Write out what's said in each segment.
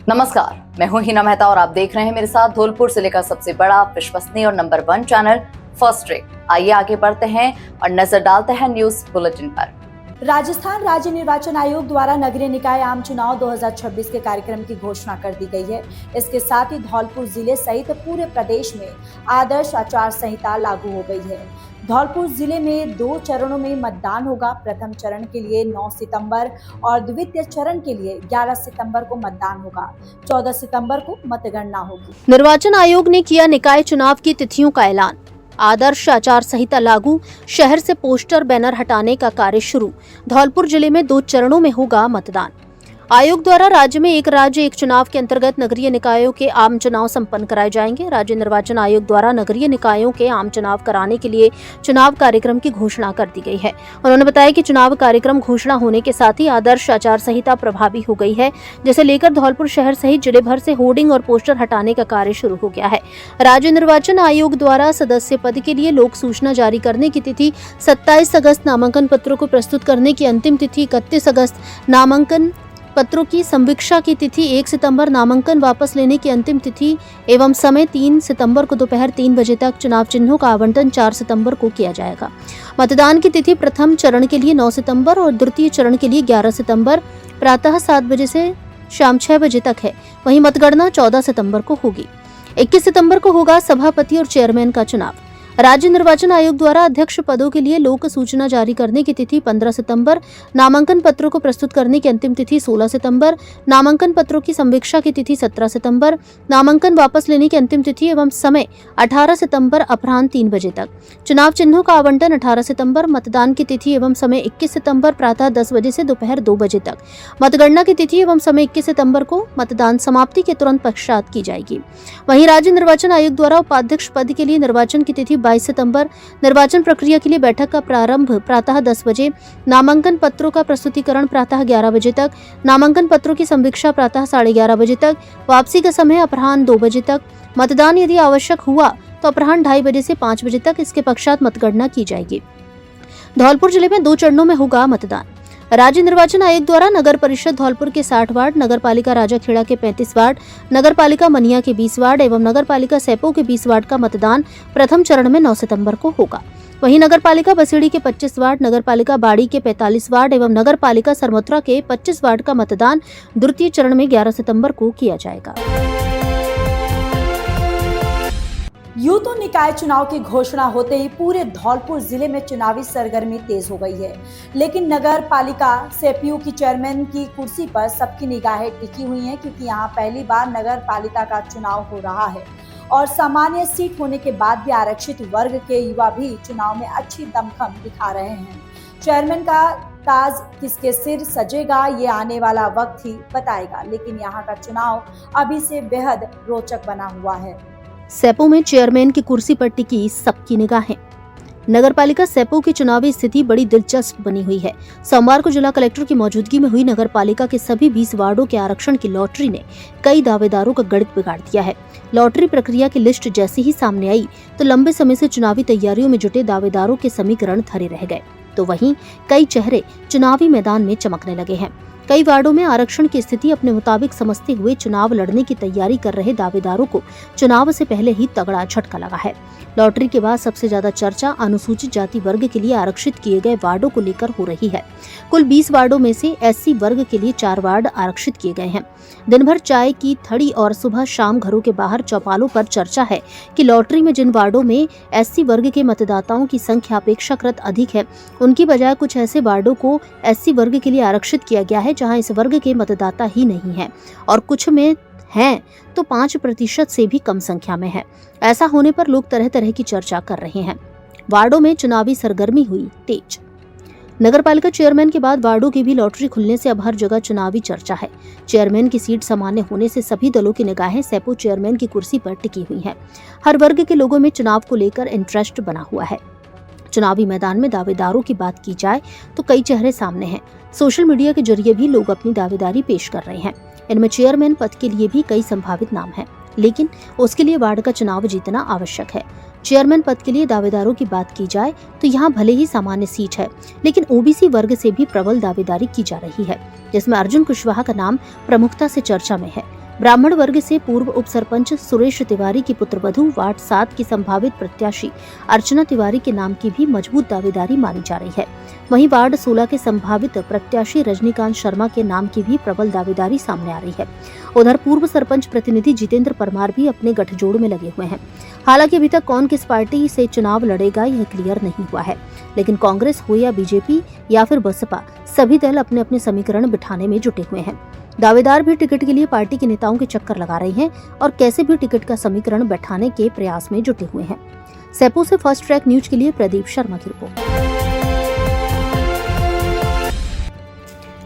नमस्कार, मैं हूं हिना मेहता और आप देख रहे हैं मेरे साथ धौलपुर जिले का सबसे बड़ा, विश्वसनीय और नंबर 1 चैनल फर्स्ट ट्रेक। आइए आगे बढ़ते हैं और नजर डालते हैं न्यूज बुलेटिन पर। राजस्थान राज्य निर्वाचन आयोग द्वारा नगरीय निकाय आम चुनाव 2026 के कार्यक्रम की घोषणा कर दी गई है। इसके साथ ही धौलपुर जिले सहित पूरे प्रदेश में आदर्श आचार संहिता लागू हो गई है। धौलपुर जिले में 2 चरणों में मतदान होगा। प्रथम चरण के लिए 9 सितंबर और द्वितीय चरण के लिए 11 सितंबर को मतदान होगा। 14 सितंबर को मतगणना होगी। निर्वाचन आयोग ने किया निकाय चुनाव की तिथियों का ऐलान। आदर्श आचार संहिता लागू, शहर से पोस्टर बैनर हटाने का कार्य शुरू। धौलपुर जिले में 2 चरणों में होगा मतदान। आयोग द्वारा राज्य में एक राज्य एक चुनाव के अंतर्गत नगरीय निकायों के आम चुनाव संपन्न कराए जाएंगे। राज्य निर्वाचन आयोग द्वारा नगरीय निकायों के आम चुनाव कराने के लिए चुनाव कार्यक्रम की घोषणा कर दी गई है। उन्होंने बताया कि चुनाव कार्यक्रम घोषणा होने के साथ ही आदर्श आचार संहिता प्रभावी हो गई है, जिसे लेकर धौलपुर शहर सहित जिले भर से होर्डिंग और पोस्टर हटाने का कार्य शुरू हो गया है। राज्य निर्वाचन आयोग द्वारा सदस्य पद के लिए लोक सूचना जारी करने की तिथि 27 अगस्त, नामांकन पत्रों को प्रस्तुत करने की अंतिम तिथि 31 अगस्त, नामांकन पत्रों की संवीक्षा की तिथि 1 सितंबर, नामांकन वापस लेने की अंतिम तिथि एवं समय 3 सितंबर को दोपहर 3 बजे तक। चुनाव चिन्हों का आवंटन 4 सितंबर को किया जाएगा। मतदान की तिथि प्रथम चरण के लिए 9 सितंबर और द्वितीय चरण के लिए 11 सितंबर प्रातः 7 बजे से शाम 6 बजे तक है। वहीं मतगणना 14 सितंबर को होगी। 21 सितंबर को होगा सभापति और चेयरमैन का चुनाव। राज्य निर्वाचन आयोग द्वारा अध्यक्ष पदों के लिए लोक सूचना जारी करने की तिथि 15 सितंबर, नामांकन पत्रों को प्रस्तुत करने की अंतिम तिथि 16 सितंबर, नामांकन पत्रों की संवीक्षा की तिथि 17 सितंबर, नामांकन वापस लेने की अंतिम तिथि एवं समय 18 सितंबर अपराह्न 3 बजे तक। चुनाव चिन्हों का आवंटन 18 सितंबर, मतदान की तिथि एवं समय 21 सितंबर प्रातः 10 बजे से दोपहर 2 बजे तक। मतगणना की तिथि एवं समय 21 सितंबर को, मतदान समाप्ति के तुरंत पश्चात की जाएगी। वहीं राज्य निर्वाचन आयोग द्वारा उपाध्यक्ष पद के लिए निर्वाचन की तिथि 22 सितंबर, निर्वाचन प्रक्रिया के लिए बैठक का प्रारंभ प्रातः 10 बजे, नामांकन पत्रों का प्रस्तुतिकरण प्रातः 11 बजे तक, नामांकन पत्रों की संवीक्षा प्रातः 11:30 बजे तक, वापसी का समय अपराह्न 2 बजे तक। मतदान यदि आवश्यक हुआ तो अपराह्न 2:30 बजे से 5 बजे तक। इसके पश्चात मतगणना की जाएगी। धौलपुर जिले में 2 चरणों में होगा मतदान। राज्य निर्वाचन आयोग द्वारा नगर परिषद धौलपुर के 60 वार्ड, नगर पालिका राजाखेड़ा के 35 वार्ड, नगर पालिका मनिया के 20 वार्ड एवं नगर पालिका सैपो के 20 वार्ड का मतदान प्रथम चरण में 9 सितंबर को होगा। वहीं नगर पालिका बसीड़ी के 25 वार्ड, नगर पालिका बाड़ी के 45 वार्ड एवं नगर पालिका सरमोत्रा के 25 वार्ड का मतदान द्वितीय चरण में 11 सितंबर को किया जाएगा। यूं तो निकाय चुनाव की घोषणा होते ही पूरे धौलपुर जिले में चुनावी सरगर्मी तेज हो गई है, लेकिन नगर पालिका सेपीयू की चेयरमैन की कुर्सी पर सबकी निगाहें टिकी हुई हैं, क्योंकि यहां पहली बार नगर पालिका का चुनाव हो रहा है और सामान्य सीट होने के बाद भी आरक्षित वर्ग के युवा भी चुनाव में अच्छी दमखम दिखा रहे हैं। चेयरमैन का ताज किसके सिर सजेगा, ये आने वाला वक्त ही बताएगा, लेकिन यहाँ का चुनाव अभी से बेहद रोचक बना हुआ है। सैपो में चेयरमैन की कुर्सी पर टिकी सबकी निगाहें। नगरपालिका सैपो की चुनावी स्थिति बड़ी दिलचस्प बनी हुई है। सोमवार को जिला कलेक्टर की मौजूदगी में हुई नगरपालिका के सभी 20 वार्डों के आरक्षण की लॉटरी ने कई दावेदारों का गणित बिगाड़ दिया है। लॉटरी प्रक्रिया की लिस्ट जैसे ही सामने आई तो लंबे समय से चुनावी तैयारियों में जुटे दावेदारों के समीकरण धरे रह गए, तो वहीं कई चेहरे चुनावी मैदान में चमकने लगे हैं। कई वार्डों में आरक्षण की स्थिति अपने मुताबिक समझते हुए चुनाव लड़ने की तैयारी कर रहे दावेदारों को चुनाव से पहले ही तगड़ा झटका लगा है। लॉटरी के बाद सबसे ज्यादा चर्चा अनुसूचित जाति वर्ग के लिए आरक्षित किए गए वार्डों को लेकर हो रही है। कुल 20 वार्डों में से एससी वर्ग के लिए 4 वार्ड आरक्षित किए गए हैं। दिन भर चाय की थड़ी और सुबह शाम घरों के बाहर चौपालों पर चर्चा है कि लॉटरी में जिन वार्डों में एससी वर्ग के मतदाताओं की संख्या अपेक्षाकृत अधिक है, उनकी बजाय कुछ ऐसे वार्डों को एससी वर्ग के लिए आरक्षित किया गया है जहां इस वर्ग के मतदाता ही नहीं है और कुछ में हैं तो 5% से भी कम संख्या में है। ऐसा होने पर लोग तरह तरह की चर्चा कर रहे हैं। वार्डों में चुनावी सरगर्मी हुई तेज। नगरपालिका चेयरमैन के बाद वार्डों की भी लॉटरी खुलने से अब हर जगह चुनावी चर्चा है। चेयरमैन की सीट सामान्य होने से सभी दलों की निगाहें सैपो चेयरमैन की कुर्सी पर टिकी हुई हैं। हर वर्ग के लोगों में चुनाव को लेकर इंटरेस्ट बना हुआ है। चुनावी मैदान में दावेदारों की बात की जाए तो कई चेहरे सामने हैं। सोशल मीडिया के जरिए भी लोग अपनी दावेदारी पेश कर रहे हैं। इनमें चेयरमैन पद के लिए भी कई संभावित नाम हैं, लेकिन उसके लिए वार्ड का चुनाव जीतना आवश्यक है। चेयरमैन पद के लिए दावेदारों की बात की जाए तो यहाँ भले ही सामान्य सीट है, लेकिन ओबीसी वर्ग से भी प्रबल दावेदारी की जा रही है, जिसमें अर्जुन कुशवाहा का नाम प्रमुखता से चर्चा में है। ब्राह्मण वर्ग से पूर्व उप सरपंच सुरेश तिवारी की पुत्रवधू वार्ड 7 की संभावित प्रत्याशी अर्चना तिवारी के नाम की भी मजबूत दावेदारी मानी जा रही है। वहीं वार्ड 16 के संभावित प्रत्याशी रजनीकांत शर्मा के नाम की भी प्रबल दावेदारी सामने आ रही है। उधर पूर्व सरपंच प्रतिनिधि जितेंद्र परमार भी अपने गठजोड़ में लगे हुए हैं। हालांकि अभी तक कौन किस पार्टी से चुनाव लड़ेगा यह क्लियर नहीं हुआ है, लेकिन कांग्रेस हो या बीजेपी या फिर बसपा, सभी दल अपने अपने समीकरण बिठाने में जुटे हुए हैं। दावेदार भी टिकट के लिए पार्टी के नेताओं के चक्कर लगा रहे हैं और कैसे भी टिकट का समीकरण बैठाने के प्रयास में जुटे हुए हैं। सेपो से फर्स्ट ट्रैक न्यूज के लिए प्रदीप शर्मा की रिपोर्ट।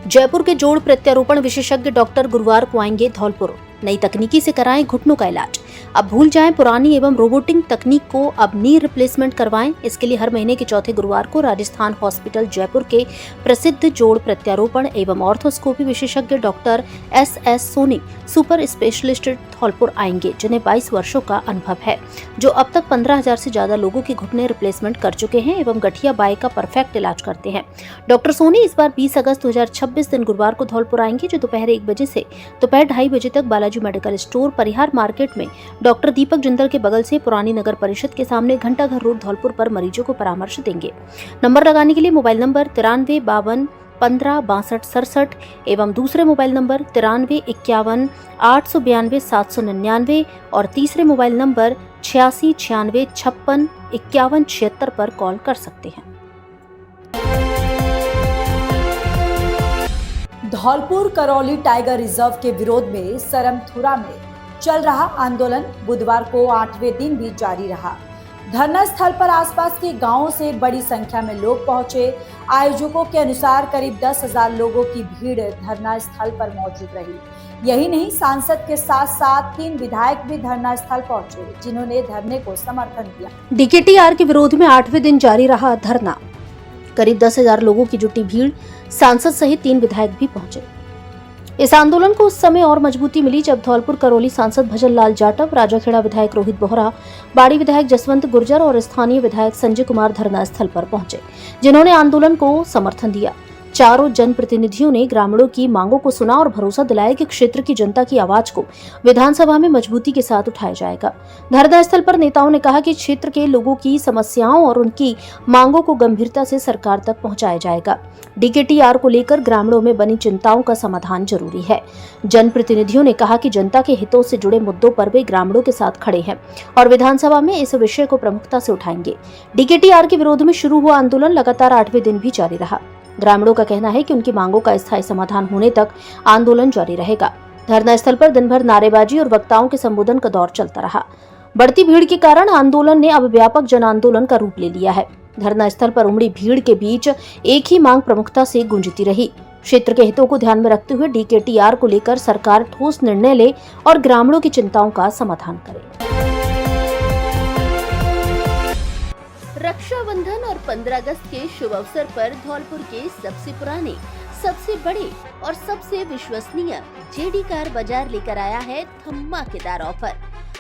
जयपुर के जोड़ प्रत्यारोपण विशेषज्ञ डॉक्टर गुरुवार को आएंगे धौलपुर। नई तकनीकी से कराएं घुटनों का इलाज। अब भूल जाएं पुरानी एवं रोबोटिक तकनीक को, अब नी रिप्लेसमेंट करवाएं। इसके लिए हर महीने के चौथे गुरुवार को राजस्थान हॉस्पिटल जयपुर के प्रसिद्ध जोड़ प्रत्यारोपण एवं ऑर्थोस्कोपी विशेषज्ञ doctor S Soni super specialist Dholpur आएंगे, जिन्हें 22 वर्षों का अनुभव है, जो अब तक 15,000 से ज्यादा लोगों की घुटने रिप्लेसमेंट कर चुके हैं एवं गठिया बाई का परफेक्ट इलाज करते हैं। डॉक्टर सोनी इस बार 20 अगस्त 2026 दिन गुरुवार को धौलपुर आएंगे, जो दोपहर 1 बजे से दोपहर 2:30 बजे तक बालाजी मेडिकल स्टोर परिहार मार्केट में डॉक्टर दीपक जिंदल के बगल से पुरानी नगर परिषद के सामने घंटाघर रोड धौलपुर पर मरीजों को परामर्श देंगे। नंबर लगाने के लिए मोबाइल नंबर 93 52 15 62 67 एवं दूसरे मोबाइल नंबर 93 51 892 799 और तीसरे मोबाइल नंबर 86 96 56 51 76 पर कॉल कर सकते हैं। धौलपुर करौली टाइगर रिजर्व के विरोध में सरमथुरा में चल रहा आंदोलन बुधवार को 8वें दिन भी जारी रहा। धरना स्थल पर आसपास के गांवों से बड़ी संख्या में लोग पहुंचे। आयोजकों के अनुसार करीब 10,000 लोगों की भीड़ धरना स्थल पर मौजूद रही। यही नहीं, सांसद के साथ साथ 3 विधायक भी धरना स्थल पहुंचे, जिन्होंने धरने को समर्थन दिया। डीकेटीआर के विरोध में 8वें दिन जारी रहा धरना। करीब 10,000 लोगों की जुटी भीड़, सांसद सहित 3 विधायक भी पहुंचे। इस आंदोलन को उस समय और मजबूती मिली जब धौलपुर करौली सांसद भजन लाल जाटव, राजाखेड़ा विधायक रोहित बोहरा, बाड़ी विधायक जसवंत गुर्जर और स्थानीय विधायक संजय कुमार धरना स्थल पर पहुंचे, जिन्होंने आंदोलन को समर्थन दिया। चारों जनप्रतिनिधियों ने ग्रामीणों की मांगों को सुना और भरोसा दिलाया कि क्षेत्र की जनता की आवाज को विधानसभा में मजबूती के साथ उठाया जाएगा। धरना स्थल पर नेताओं ने कहा कि क्षेत्र के लोगों की समस्याओं और उनकी मांगों को गंभीरता से सरकार तक पहुंचाया जाएगा। डीकेटीआर को लेकर ग्रामीणों में बनी चिंताओं का समाधान जरूरी है। जनप्रतिनिधियों ने कहा कि जनता के हितों से जुड़े मुद्दों पर वे ग्रामीणों के साथ खड़े हैं और विधानसभा में इस विषय को प्रमुखता से उठाएंगे। डीकेटीआर के विरोध में शुरू हुआ आंदोलन लगातार 8वें दिन भी जारी रहा। ग्रामीणों का कहना है कि उनकी मांगों का स्थायी समाधान होने तक आंदोलन जारी रहेगा। धरना स्थल पर दिन भर नारेबाजी और वक्ताओं के संबोधन का दौर चलता रहा। बढ़ती भीड़ के कारण आंदोलन ने अब व्यापक जन आंदोलन का रूप ले लिया है। धरना स्थल पर उमड़ी भीड़ के बीच एक ही मांग प्रमुखता से गूंजती रही। क्षेत्र के हितों को ध्यान में रखते हुए डीकेटीआर को लेकर सरकार ठोस निर्णय ले और ग्रामीणों की चिंताओं का समाधान करे। रक्षाबंधन और 15 अगस्त के शुभ अवसर पर धौलपुर के सबसे पुराने, सबसे बड़े और सबसे विश्वसनीय जेडी कार बाजार लेकर आया है धमाकेदार ऑफर।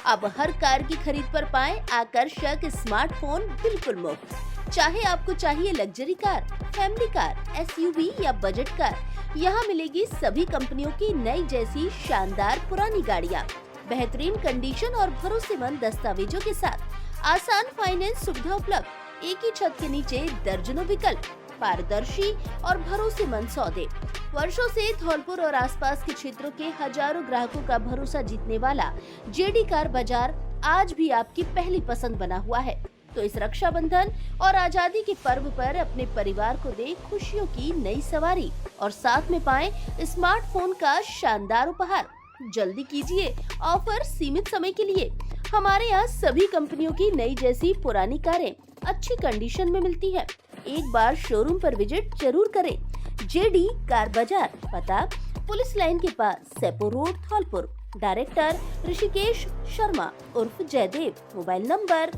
अब हर कार की खरीद पर पाएं आकर्षक स्मार्टफोन बिल्कुल मुफ्त। चाहे आपको चाहिए luxury car, family car, SUV या बजट कार, यहाँ मिलेगी सभी कंपनियों की नई जैसी शानदार पुरानी गाड़ियाँ, बेहतरीन कंडीशन और भरोसेमंद दस्तावेजों के साथ। आसान फाइनेंस सुविधा उपलब्ध। एक ही छत के नीचे दर्जनों विकल्प, पारदर्शी और भरोसेमंद सौदे। वर्षों से धौलपुर और आसपास के क्षेत्रों के हजारों ग्राहकों का भरोसा जीतने वाला जेडी कार बाजार आज भी आपकी पहली पसंद बना हुआ है। तो इस रक्षाबंधन और आजादी के पर्व पर अपने परिवार को दे खुशियों की नई सवारी और साथ में पाएं स्मार्टफोन का शानदार उपहार। जल्दी कीजिए, ऑफर सीमित समय के लिए। हमारे यहाँ सभी कंपनियों की नई जैसी पुरानी कारें अच्छी कंडीशन में मिलती है। एक बार शोरूम पर विजिट जरूर करें। जेडी कार बाजार, पता पुलिस लाइन के पास, सेपो रोड, धौलपुर। डायरेक्टर ऋषिकेश शर्मा उर्फ Jaidev. Mobile number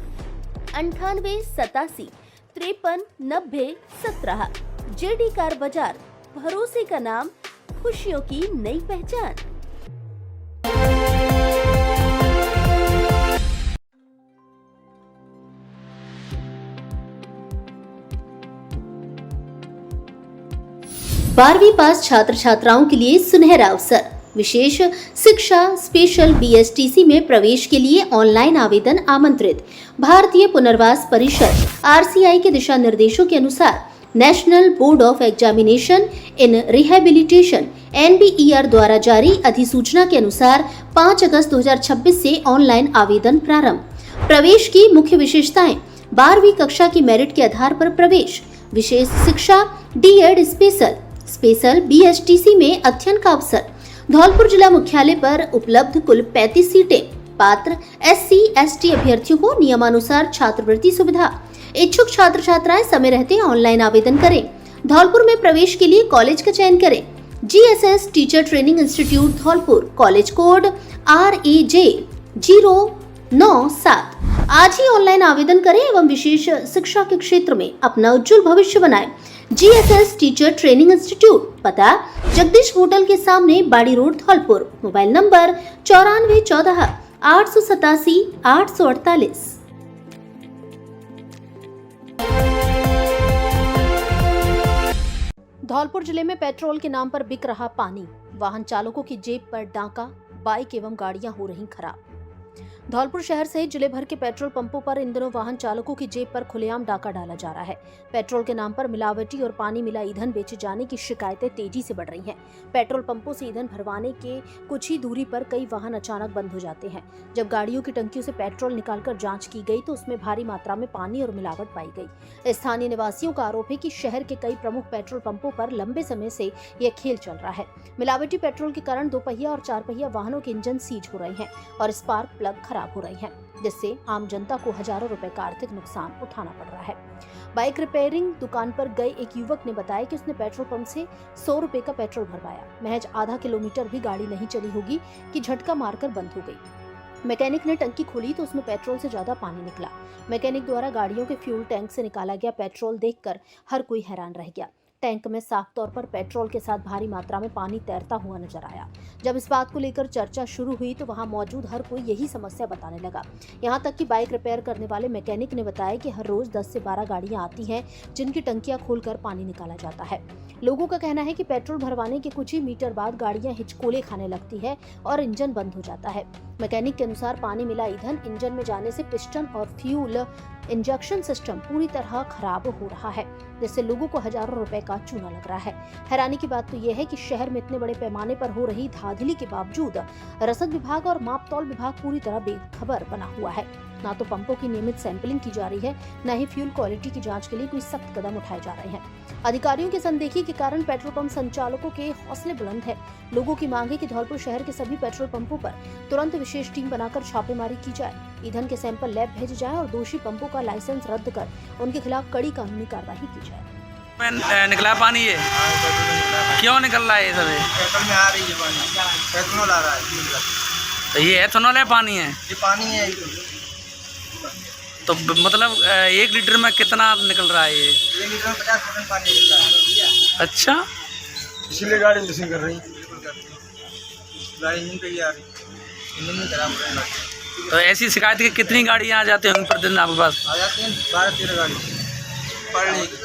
98 87 53 90 17। JD car बाजार, भरोसे का नाम, खुशियों की नई पहचान। बारहवीं पास छात्र छात्राओं के लिए सुनहरा अवसर। विशेष शिक्षा स्पेशल बीएसटीसी में प्रवेश के लिए ऑनलाइन आवेदन आमंत्रित। भारतीय पुनर्वास परिषद आरसीआई के दिशा निर्देशों के अनुसार national board of examination in rehabilitation NBER द्वारा जारी अधिसूचना के अनुसार 5 अगस्त 2026 से ऑनलाइन आवेदन प्रारंभ। प्रवेश की मुख्य विशेषताएं: 12वीं कक्षा की मेरिट के आधार पर प्रवेश, विशेष शिक्षा D.Ed स्पेशल BSTC में अध्ययन का अवसर। धौलपुर जिला मुख्यालय पर उपलब्ध कुल 35 सीटें। पात्र SC/ST अभ्यर्थियों को नियमानुसार छात्रवृत्ति सुविधा। इच्छुक छात्र छात्राएं समय रहते ऑनलाइन आवेदन करें। धौलपुर में प्रवेश के लिए कॉलेज का चयन करें। GSS teacher training institute Dholpur, college code RAJ 097। आज ही ऑनलाइन आवेदन करें एवं विशेष शिक्षा के क्षेत्र में अपना उज्जवल भविष्य बनाएं। GSS टीचर ट्रेनिंग इंस्टीट्यूट, पता जगदीश होटल के सामने, बाड़ी road, Dholpur. Mobile number 9414 887 848। Dholpur जिले में पेट्रोल के नाम पर बिक रहा पानी, वाहन चालकों की जेब पर डाका, बाइक एवं गाड़ियां हो रही खराब। धौलपुर शहर सहित जिले भर के पेट्रोल पंपों पर इन दिनों वाहन चालकों की जेब पर खुलेआम डाका डाला जा रहा है। पेट्रोल के नाम पर मिलावटी और पानी मिला ईंधन बेचे जाने की शिकायतें तेजी से बढ़ रही हैं। पेट्रोल पंपों से ईंधन भरवाने के कुछ ही दूरी पर कई वाहन अचानक बंद हो जाते हैं। जब गाड़ियों की टंकियों से पेट्रोल निकालकर जांच की गई तो उसमें भारी मात्रा में पानी और मिलावट पाई गई। स्थानीय निवासियों का आरोप है कि शहर के कई प्रमुख पेट्रोल पंपों पर लंबे समय से यह खेल चल रहा है। मिलावटी पेट्रोल के कारण 2 पहिया और 4 पहिया वाहनों के इंजन सीज हो रहे हैं और स्पार्क प्लग खराब हो रहे हैं, जिससे आम जनता को हजारों रुपए का आर्थिक नुकसान उठाना पड़ रहा है। बाइक रिपेयरिंग दुकान पर गए एक युवक ने बताया कि उसने पेट्रोल पंप से 100 रुपए का पेट्रोल भरवाया। महज आधा किलोमीटर भी गाड़ी नहीं चली होगी कि झटका मारकर बंद हो गई। मैकेनिक ने टंकी खोली तो उसमें पेट्रोल से ज्यादा पानी निकला। मैकेनिक द्वारा गाड़ियों के फ्यूल टैंक से निकाला गया पेट्रोल देखकर हर कोई हैरान रह गया। टैंक में साफ तौर पर पेट्रोल के साथ भारी मात्रा में पानी तैरता हुआ नजर आया। जब इस बात को लेकर चर्चा शुरू हुई तो वहां मौजूद हर कोई यही समस्या बताने लगा। यहां तक कि बाइक रिपेयर करने वाले मैकेनिक ने बताया कि हर रोज 10 से 12 गाड़ियां आती हैं जिनकी टंकियां खोलकर पानी निकाला जाता है। लोगों का कहना है कि पेट्रोल भरवाने के कुछ ही मीटर बाद गाड़ियां हिचकोले खाने लगती है और इंजन बंद हो जाता है। मैकेनिक के अनुसार पानी मिला ईंधन इंजन में जाने से पिस्टन और फ्यूल इंजेक्शन सिस्टम पूरी तरह खराब हो रहा है, जिससे लोगों को हजारों रुपए का चूना लग रहा है। हैरानी की बात तो यह है कि शहर में इतने बड़े पैमाने पर हो रही धांधली के बावजूद रसद विभाग और मापतौल विभाग पूरी तरह बेखबर बना हुआ है। ना तो पंपों की नियमित सैंपलिंग की जा रही है, न ही फ्यूल क्वालिटी की जांच के लिए कोई सख्त कदम उठाए जा रहे हैं। अधिकारियों की अनदेखी के कारण पेट्रोल पंप संचालकों के हौसले बुलंद है। लोगों की मांग है कि धौलपुर शहर के सभी पेट्रोल पंपों पर तुरंत विशेष टीम बनाकर छापेमारी की जाए, ईंधन के सैंपल लैब भेजे जाए और दोषी पंपों का लाइसेंस रद्द कर उनके खिलाफ कड़ी कानूनी कार्रवाई की जाए। निकला पानी ये क्यों निकल रहा है? ये सब पेट्रोल में आ रही है पानी, एथेनॉल आ रहा है। तो ये एथेनॉल है, पानी है? ये पानी है। तो मतलब 1 लीटर में कितना निकल रहा है? ये 1 लीटर में 50% पानी निकलता है। अच्छा, इसीलिए गाड़ी मिसिंग कर रही है। गाड़ी इंजन पे ही आ रही, इंजन में खराब हो रहा है। तो ऐसी शिकायत की कितनी गाड़ियाँ आ जाती होंगी प्रतिदिन आपके पास? आ जाती हैं 12-13 गाड़ी पड़ने की।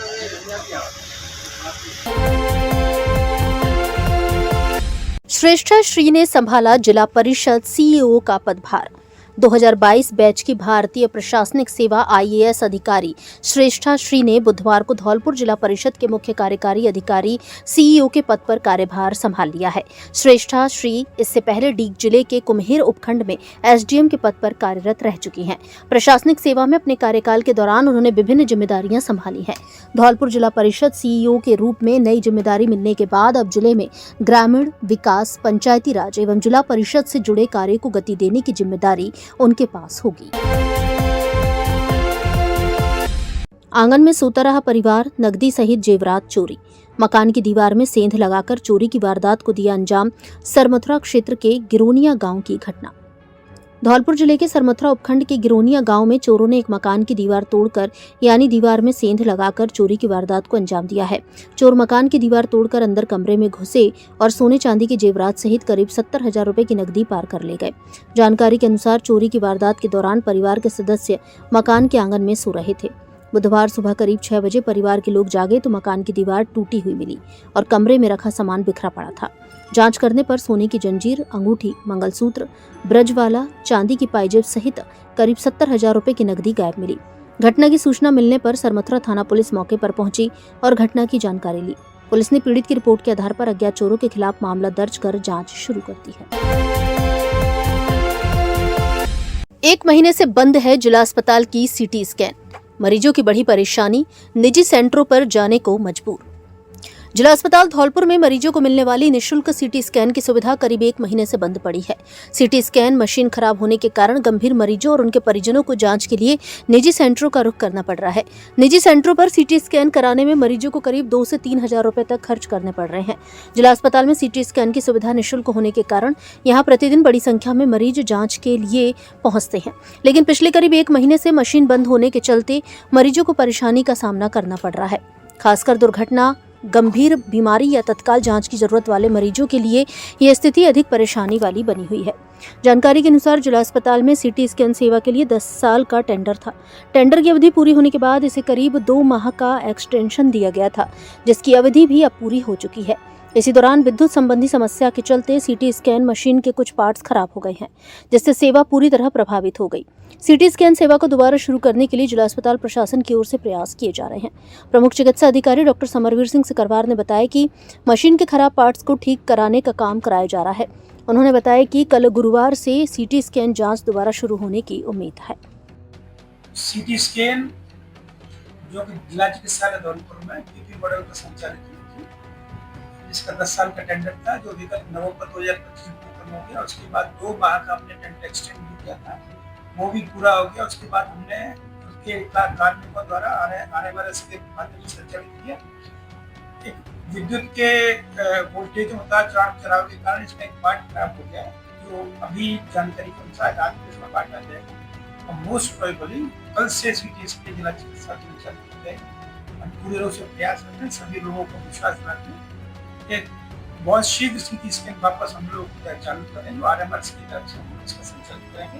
श्रेष्ठा श्री ने संभाला जिला परिषद CEO का पदभार। 2022 बैच की भारतीय प्रशासनिक सेवा IAS अधिकारी श्रेष्ठा श्री ने बुधवार को धौलपुर जिला परिषद के मुख्य कार्यकारी अधिकारी CEO के पद पर कार्यभार संभाल लिया है। श्रेष्ठा श्री इससे पहले डीग जिले के कुम्हेर उपखंड में SDM के पद पर कार्यरत रह चुकी हैं। प्रशासनिक सेवा में अपने कार्यकाल के दौरान उन्होंने विभिन्न जिम्मेदारियां संभाली हैं। धौलपुर जिला परिषद CEO के रूप में नई जिम्मेदारी मिलने के बाद अब जिले में ग्रामीण विकास, पंचायती राज एवं जिला परिषद से जुड़े कार्य को गति देने की जिम्मेदारी उनके पास होगी। आंगन में सोता रहा परिवार, नकदी सहित जेवरात चोरी। मकान की दीवार में सेंध लगाकर चोरी की वारदात को दिया अंजाम। सरमथुरा क्षेत्र के गिरोनिया गांव की घटना। धौलपुर जिले के सरमथुरा उपखंड के गिरोनिया गांव में चोरों ने एक मकान की दीवार तोड़कर यानी दीवार में सेंध लगाकर चोरी की वारदात को अंजाम दिया है। चोर मकान की दीवार तोड़कर अंदर कमरे में घुसे और सोने चांदी की जेवरात सहित करीब 70,000 रुपए की नकदी पार कर ले गए। जानकारी के अनुसार चोरी की वारदात के दौरान परिवार के सदस्य मकान के आंगन में सो रहे थे। बुधवार सुबह करीब 6 बजे परिवार के लोग जागे तो मकान की दीवार टूटी हुई मिली और कमरे में रखा सामान बिखरा पड़ा था। जांच करने पर सोने की जंजीर, अंगूठी, मंगलसूत्र, ब्रजवाला, चांदी की पायजेब सहित करीब 70,000 रुपए की नकदी गायब मिली। घटना की सूचना मिलने पर सरमथुरा थाना पुलिस मौके पर पहुंची और घटना की जानकारी ली। पुलिस ने पीड़ित की रिपोर्ट के आधार पर अज्ञात चोरों के खिलाफ मामला दर्ज कर जांच शुरू कर दी है। 1 महीने से बंद है जिला अस्पताल की सीटी स्कैन, मरीजों की बढ़ी परेशानी, निजी सेंटरों पर जाने को मजबूर। जिला अस्पताल धौलपुर में मरीजों को मिलने वाली निःशुल्क सीटी स्कैन की सुविधा करीब 1 महीने से बंद पड़ी है। सीटी स्कैन मशीन खराब होने के कारण गंभीर मरीजों और उनके परिजनों को जांच के लिए निजी सेंटरों का रुख करना पड़ रहा है। निजी सेंटरों पर सीटी स्कैन कराने में मरीजों को करीब 2 से 3 हजार रुपए तक खर्च करने पड़ रहे हैं। जिला अस्पताल में सीटी स्कैन की सुविधा निःशुल्क होने के कारण यहाँ प्रतिदिन बड़ी संख्या में मरीज जाँच के लिए पहुंचते हैं, लेकिन पिछले करीब 1 महीने से मशीन बंद होने के चलते मरीजों को परेशानी का सामना करना पड़ रहा है। खासकर दुर्घटना, गंभीर बीमारी या तत्काल जांच की जरूरत वाले मरीजों के लिए यह स्थिति अधिक परेशानी वाली बनी हुई है। जानकारी के अनुसार जिला अस्पताल में सीटी स्कैन सेवा के लिए 10 साल का टेंडर था। टेंडर की अवधि पूरी होने के बाद इसे करीब 2 माह का एक्सटेंशन दिया गया था, जिसकी अवधि भी अब पूरी हो चुकी है। इसी दौरान विद्युत संबंधी समस्या के चलते सीटी स्कैन मशीन के कुछ पार्ट्स खराब हो गए हैं, जिससे सेवा पूरी तरह प्रभावित हो गई। सीटी स्कैन सेवा को दोबारा शुरू करने के लिए जिला अस्पताल प्रशासन की ओर से प्रयास किए जा रहे हैं। प्रमुख चिकित्सा अधिकारी डॉक्टर समरवीर सिंह सिकरवार ने बताया कि मशीन के खराब पार्ट्स को ठीक कराने का काम कराया जा रहा है। उन्होंने बताया कि कल गुरुवार से सीटी स्कैन जांच दोबारा शुरू होने की उम्मीद है। सीटी स्कैन जो कि जिला चिकित्सालय धौलपुर में पीपी मॉडल पर संचालित की थी, जिसका 10 साल का टेंडर था, जो विगत नवंबर 2025 में खत्म हो गया। उसके बाद 2 माह का हमने टेंडर एक्सटेंड भी किया था, वो भी पूरा हो गया। उसके बाद हमने उसके कार्मिकों द्वारा RMRS के माध्यम से संचालित किया। एक विद्युत के वोल्टेज में उतार चढ़ाव के कारण इसमें एक पार्ट खराब हो गया, जो अभी जानकारी के अनुसार आज में इसमें पार्ट आ जाएगा। और मोस्ट प्रोबेबली कल से सीटी स्कैन जिला चिकित्सा संचालित की जाएगी। हम पूरे रूप से प्रयास करते हैं, सभी लोगों को विश्वास दिलाते हैं कि बहुत शीघ्र सीटी स्कैन वापस हम लोग चालू करेंगे। RMRS की तरफ से हम इसका संचालित करेंगे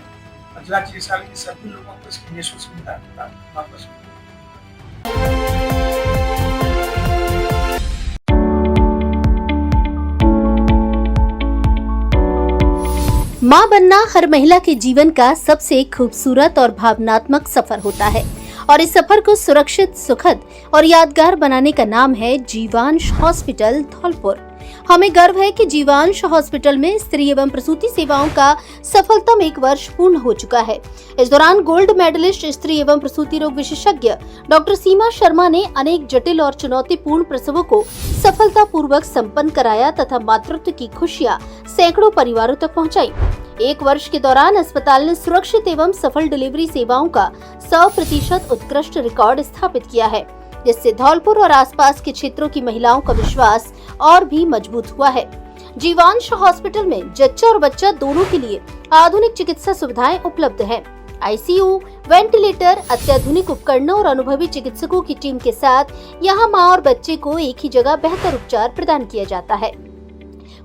और जिला चिकित्सालय के सभी लोगों को इसकी निःशुल्क सुविधा वापस। मां बनना हर महिला के जीवन का सबसे खूबसूरत और भावनात्मक सफर होता है और इस सफर को सुरक्षित, सुखद और यादगार बनाने का नाम है जीवांश हॉस्पिटल धौलपुर। हमें गर्व है कि जीवांश हॉस्पिटल में स्त्री एवं प्रसूति सेवाओं का सफलतम 1 वर्ष पूर्ण हो चुका है। इस दौरान गोल्ड मेडलिस्ट स्त्री एवं प्रसूति रोग विशेषज्ञ डॉक्टर सीमा शर्मा ने अनेक जटिल और चुनौतीपूर्ण प्रसवों को सफलतापूर्वक संपन्न कराया तथा मातृत्व की खुशियां सैकड़ों परिवारों तक पहुंचाई। 1 वर्ष के दौरान अस्पताल ने सुरक्षित एवं सफल डिलीवरी सेवाओं का 100% उत्कृष्ट रिकॉर्ड स्थापित किया है, जिससे धौलपुर और आसपास के क्षेत्रों की महिलाओं का विश्वास और भी मजबूत हुआ है। जीवांश हॉस्पिटल में जच्चा और बच्चा दोनों के लिए आधुनिक चिकित्सा सुविधाएं उपलब्ध हैं। ICU, वेंटिलेटर, अत्याधुनिक उपकरणों और अनुभवी चिकित्सकों की टीम के साथ यहां मां और बच्चे को एक ही जगह बेहतर उपचार प्रदान किया जाता है।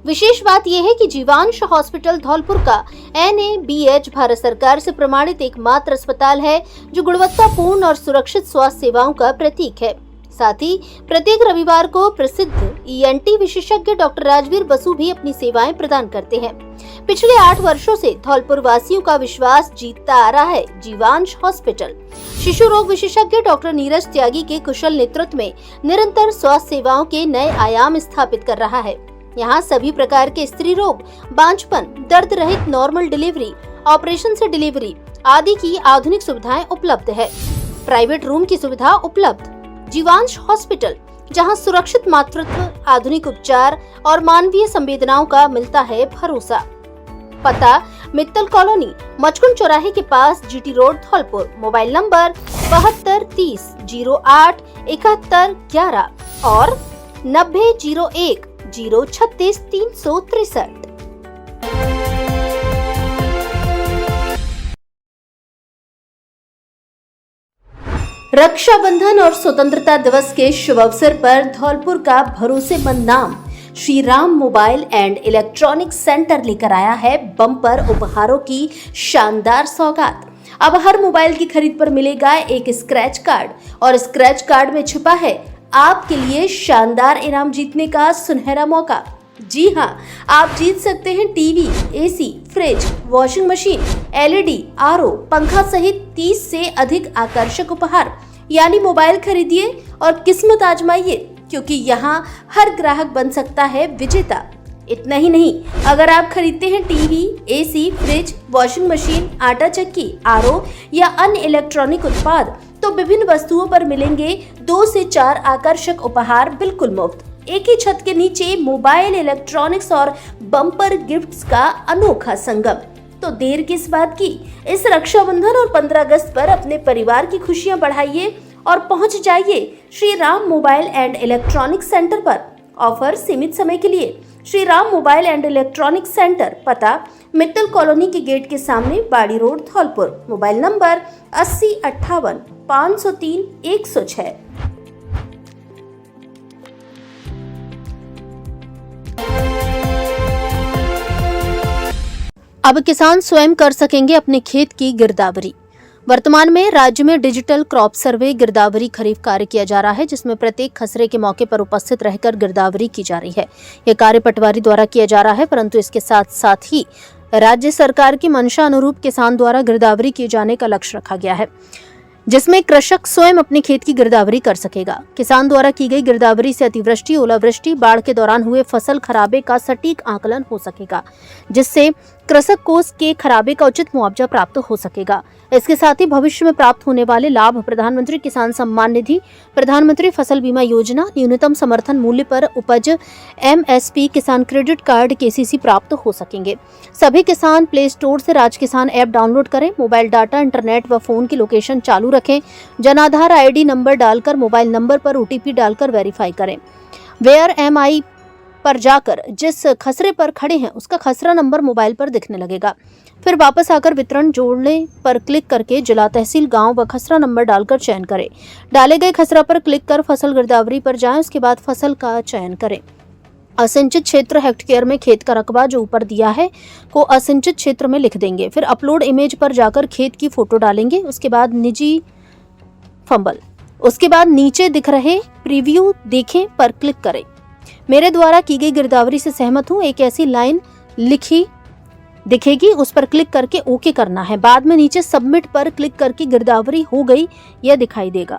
विशेष बात यह है कि जीवांश हॉस्पिटल धौलपुर का NABH भारत सरकार से प्रमाणित एकमात्र अस्पताल है जो गुणवत्तापूर्ण और सुरक्षित स्वास्थ्य सेवाओं का प्रतीक है। साथ ही प्रत्येक रविवार को प्रसिद्ध ENT विशेषज्ञ डॉक्टर राजवीर बसु भी अपनी सेवाएं प्रदान करते हैं। पिछले 8 वर्षों से धौलपुर वासियों का विश्वास जीतता आ रहा है जीवांश हॉस्पिटल। शिशु रोग विशेषज्ञ डॉक्टर नीरज त्यागी के कुशल नेतृत्व में निरंतर स्वास्थ्य सेवाओं के नए आयाम स्थापित कर रहा है। यहाँ सभी प्रकार के स्त्री रोग, बांझपन, दर्द रहित नॉर्मल डिलीवरी, ऑपरेशन से डिलीवरी आदि की आधुनिक सुविधाएं उपलब्ध है। प्राइवेट रूम की सुविधा उपलब्ध। जीवांश हॉस्पिटल, जहां सुरक्षित मातृत्व, आधुनिक उपचार और मानवीय संवेदनाओं का मिलता है भरोसा। पता मित्तल कॉलोनी, मचकुंड चौराहे के पास, GT road, Dholpur. Mobile number 7230 08 71 11 और 9001 036 363। रक्षाबंधन और स्वतंत्रता दिवस के शुभ अवसर पर धौलपुर का भरोसेमंद नाम Shri Ram mobile and electronic centre लेकर आया है बम्पर उपहारों की शानदार सौगात। अब हर मोबाइल की खरीद पर मिलेगा एक स्क्रैच कार्ड और स्क्रैच कार्ड में छिपा है आपके लिए शानदार इनाम जीतने का सुनहरा मौका। जी हाँ, आप जीत सकते हैं TV, AC, fridge, washing machine, LED, RO, पंखा सहित 30 से अधिक आकर्षक उपहार। यानी मोबाइल खरीदिए और किस्मत आजमाइए, क्योंकि यहाँ हर ग्राहक बन सकता है विजेता। इतना ही नहीं, अगर आप खरीदते हैं TV, AC, fridge, washing machine, आटा चक्की, आरओ या अन्य इलेक्ट्रॉनिक उत्पाद, तो विभिन्न वस्तुओं पर मिलेंगे 2 से 4 आकर्षक उपहार बिल्कुल मुफ्त। एक ही छत के नीचे मोबाइल, इलेक्ट्रॉनिक्स और बम्पर गिफ्ट्स का अनोखा संगम। तो देर किस बात की, इस रक्षाबंधन और 15 अगस्त पर अपने परिवार की खुशियां बढ़ाइए और पहुंच जाइए Shri Ram mobile and electronic centre पर। ऑफर सीमित समय के लिए। Shri Ram mobile and electronic centre, पता मित्तल कॉलोनी के गेट के सामने, बाड़ी रोड, धौलपुर। Mobile number 8058 503 106। अब किसान स्वयं कर सकेंगे अपने खेत की गिरदावरी। वर्तमान में राज्य में डिजिटल क्रॉप सर्वे गिरदावरी खरीफ कार्य किया जा रहा है, जिसमें प्रत्येक खसरे के मौके पर उपस्थित रहकर गिरदावरी की जा रही है। यह कार्य पटवारी द्वारा किया जा रहा है, परंतु इसके साथ साथ ही राज्य सरकार की मंशा अनुरूप किसान द्वारा गिरदावरी किए जाने का लक्ष्य रखा गया है, जिसमें कृषक स्वयं अपने खेत की गिरदावरी कर सकेगा। किसान द्वारा की गई गिरदावरी से अतिवृष्टि, ओलावृष्टि, बाढ़ के दौरान हुए फसल खराबे का सटीक आकलन हो सकेगा, जिससे कृषक को उसके खराबे का उचित मुआवजा प्राप्त हो सकेगा। इसके साथ ही भविष्य में प्राप्त होने वाले लाभ प्रधानमंत्री किसान सम्मान निधि, प्रधानमंत्री फसल बीमा योजना, न्यूनतम समर्थन मूल्य पर उपज एमएसपी, किसान क्रेडिट कार्ड, केसीसी प्राप्त हो सकेंगे। सभी किसान प्ले स्टोर से राज किसान ऐप डाउनलोड करें, मोबाइल डाटा, इंटरनेट व फोन की लोकेशन चालू रखें, जनाधार आईडी नंबर डालकर मोबाइल नंबर पर ओटीपी डालकर वेरीफाई करें। वेयर एम आई पर जाकर जिस खसरे पर खड़े हैं उसका खसरा नंबर मोबाइल पर दिखने लगेगा। फिर वापस आकर वितरण जोड़ने पर क्लिक करके जिला, तहसील, गांव व खसरा नंबर डालकर चयन करें। डाले गए खसरा पर क्लिक कर फसल गिरदावरी पर जाएं, उसके बाद फसल का चयन करें। असिंचित क्षेत्र हेक्टेयर में खेत का रकबा जो ऊपर दिया है को असिंचित क्षेत्र में लिख देंगे। फिर अपलोड इमेज पर जाकर खेत की फोटो डालेंगे, उसके बाद निजी फंबल, उसके बाद नीचे दिख रहे प्रीव्यू देखें पर क्लिक करें। मेरे द्वारा की गई गिरदावरी से सहमत हूं, एक ऐसी लाइन लिखी दिखेगी, उस पर क्लिक करके ओके करना है। बाद में नीचे सबमिट पर क्लिक करके गिरदावरी हो गई यह दिखाई देगा।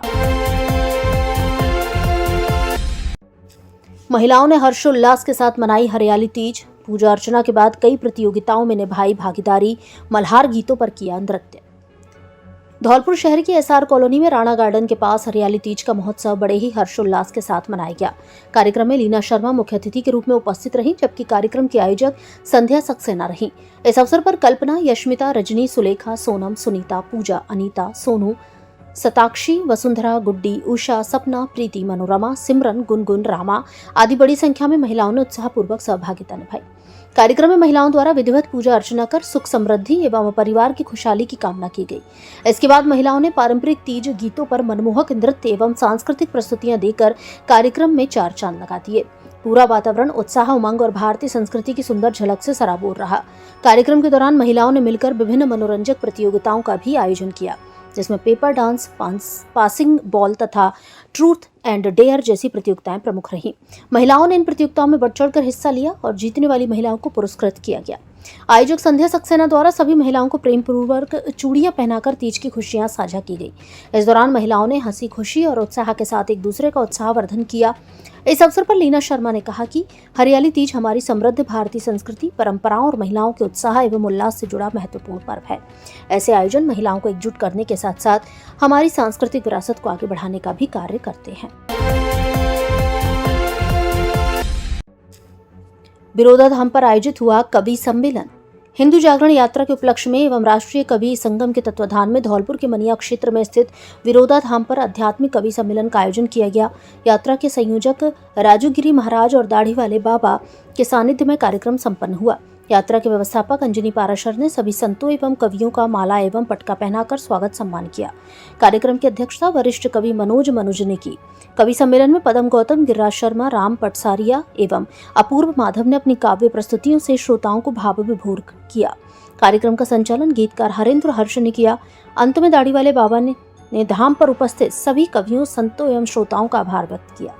महिलाओं ने हर्षोल्लास के साथ मनाई हरियाली तीज। पूजा अर्चना के बाद कई प्रतियोगिताओं में निभाई भागीदारी, मल्हार गीतों पर किया नृत्य। धौलपुर शहर की एसआर कॉलोनी में राणा गार्डन के पास हरियाली तीज का महोत्सव बड़े ही हर्षोल्लास के साथ मनाया गया। कार्यक्रम में लीना शर्मा मुख्य अतिथि के रूप में उपस्थित रहीं, जबकि कार्यक्रम की आयोजक संध्या सक्सेना रहीं। इस अवसर पर कल्पना, यशमिता, रजनी, सुलेखा, सोनम, सुनीता, पूजा, अनीता, सोनू, सताक्षी, वसुंधरा, गुड्डी, उषा, सपना, प्रीति, मनोरमा, सिमरन, गुनगुन, रामा आदि बड़ी संख्या में महिलाओं ने उत्साहपूर्वक सहभागिता निभाई। कार्यक्रम में महिलाओं द्वारा विधिवत पूजा अर्चना कर सुख समृद्धि एवं परिवार की खुशहाली की कामना की गई। इसके बाद महिलाओं ने पारंपरिक तीज गीतों पर मनमोहक नृत्य एवं सांस्कृतिक प्रस्तुतियां देकर कार्यक्रम में 4 चांद लगा दिए। पूरा वातावरण उत्साह, उमंग और भारतीय संस्कृति की सुंदर झलक से सराबोर रहा। कार्यक्रम के दौरान महिलाओं ने मिलकर विभिन्न मनोरंजक प्रतियोगिताओं का भी आयोजन किया, जिसमें पेपर डांस, पासिंग बॉल तथा ट्रूथ एंड डेयर जैसी प्रतियोगिताएं प्रमुख रहीं। महिलाओं ने इन प्रतियोगिताओं में बढ़ चढ़कर हिस्सा लिया और जीतने वाली महिलाओं को पुरस्कृत किया गया। आयोजक संध्या सक्सेना द्वारा सभी महिलाओं को प्रेम पूर्वक चूड़ियां पहनाकर तीज की खुशियां साझा की गई। इस दौरान महिलाओं ने हंसी खुशी और उत्साह के साथ एक दूसरे का उत्साहवर्धन किया। इस अवसर पर लीना शर्मा ने कहा कि हरियाली तीज हमारी समृद्ध भारतीय संस्कृति, परंपराओं और महिलाओं के उत्साह एवं उल्लास से जुड़ा महत्वपूर्ण पर्व है। ऐसे आयोजन महिलाओं को एकजुट करने के साथ साथ हमारी सांस्कृतिक विरासत को आगे बढ़ाने का भी कार्य करते हैं। बिरोधा धाम पर आयोजित हुआ कवि सम्मेलन। हिंदू जागरण यात्रा के उपलक्ष्य में एवं राष्ट्रीय कवि संगम के तत्वाधान में धौलपुर के मनिया क्षेत्र में स्थित बिरोधा धाम पर आध्यात्मिक कवि सम्मेलन का आयोजन किया गया। यात्रा के संयोजक राजूगिरी महाराज और दाढ़ी वाले बाबा के सानिध्य में कार्यक्रम संपन्न हुआ। यात्रा के व्यवस्थापक अंजनी पाराशर ने सभी संतों एवं कवियों का माला एवं पटका पहनाकर स्वागत सम्मान किया। कार्यक्रम की अध्यक्षता वरिष्ठ कवि मनोज ने की। कवि सम्मेलन में पदम गौतम, गिरिराज शर्मा, राम पटसारिया एवं अपूर्व माधव ने अपनी काव्य प्रस्तुतियों से श्रोताओं को भाव विभोर किया। कार्यक्रम का संचालन गीतकार हरेंद्र हर्ष ने किया। अंत में दाढ़ी वाले बाबा ने धाम पर उपस्थित सभी कवियों, संतों एवं श्रोताओं का आभार व्यक्त किया।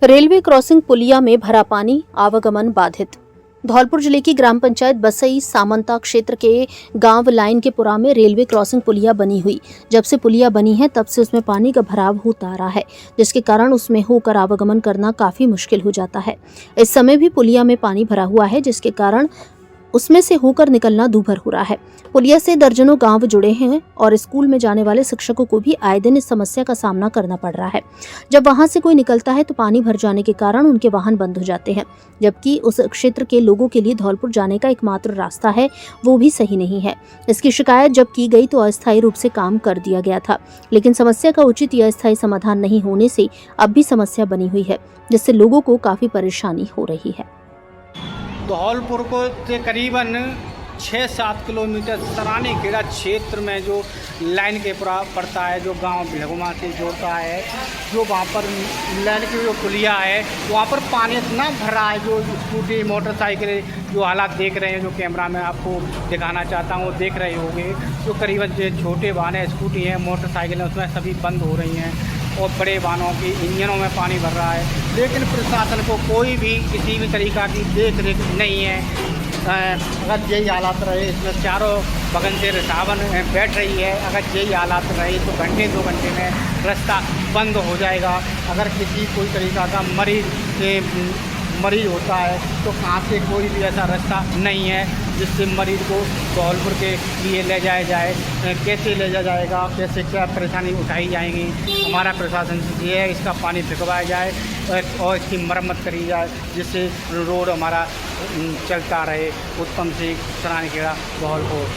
रेलवे क्रॉसिंग पुलिया में भरा पानी, आवागमन बाधित। धौलपुर जिले की ग्राम पंचायत बसई सामंता क्षेत्र के गांव लाइन के पुरा में रेलवे क्रॉसिंग पुलिया बनी हुई। जब से पुलिया बनी है तब से उसमें पानी का भराव होता आ रहा है, जिसके कारण उसमें होकर आवागमन करना काफी मुश्किल हो जाता है। इस समय भी पुलिया में पानी भरा हुआ है, जिसके कारण उसमें से होकर निकलना दूभर हो रहा है। पुलिया से दर्जनों गांव जुड़े हैं और स्कूल में जाने वाले शिक्षकों को भी आए दिन इस समस्या का सामना करना पड़ रहा है। जब वहां से कोई निकलता है तो पानी भर जाने के कारण उनके वाहन बंद हो जाते हैं, जबकि उस क्षेत्र के लोगों के लिए धौलपुर जाने का एकमात्र रास्ता है वो भी सही नहीं है। इसकी शिकायत जब की गई तो अस्थायी रूप से काम कर दिया गया था, लेकिन समस्या का उचित या अस्थायी समाधान नहीं होने से अब भी समस्या बनी हुई है, जिससे लोगों को काफी परेशानी हो रही है। धौलपुर को से करीबन 6-7 किलोमीटर सरानी खेड़ा क्षेत्र में जो लाइन के पड़ता है, जो गांव भिलगुमा से जोड़ता है, जो वहाँ पर लाइन की जो पुलिया है वहाँ पर पानी इतना भरा है, जो स्कूटी मोटरसाइकिल जो हालात देख रहे हैं, जो कैमरा में आपको दिखाना चाहता हूँ वो देख रहे होंगे। जो करीबन जो छोटे वाहन है, स्कूटी है, मोटरसाइकिल है, उसमें सभी बंद हो रही हैं और बड़े वाहनों की इंजनों में पानी भर रहा है, लेकिन प्रशासन को कोई भी किसी भी तरीक़ा की देख रेख नहीं है। अगर यही हालात रहे, इसमें चारों बगल से रिसावन बैठ रही है, अगर यही हालात रहे तो घंटे 2 घंटे में रास्ता बंद हो जाएगा। अगर किसी कोई तरीक़ा का मरीज होता है तो कहाँ से कोई भी ऐसा रास्ता नहीं है जिससे मरीज को धौलपुर के लिए ले जाया जाए। कैसे ले जाया जाएगा, कैसे क्या परेशानी उठाई जाएंगी। हमारा प्रशासन से ये है इसका पानी भिगवाया जाए और इसकी मरम्मत करी जाए, जिससे रोड हमारा चलता रहे उत्तम से सरानीखेड़ा धौलपुर।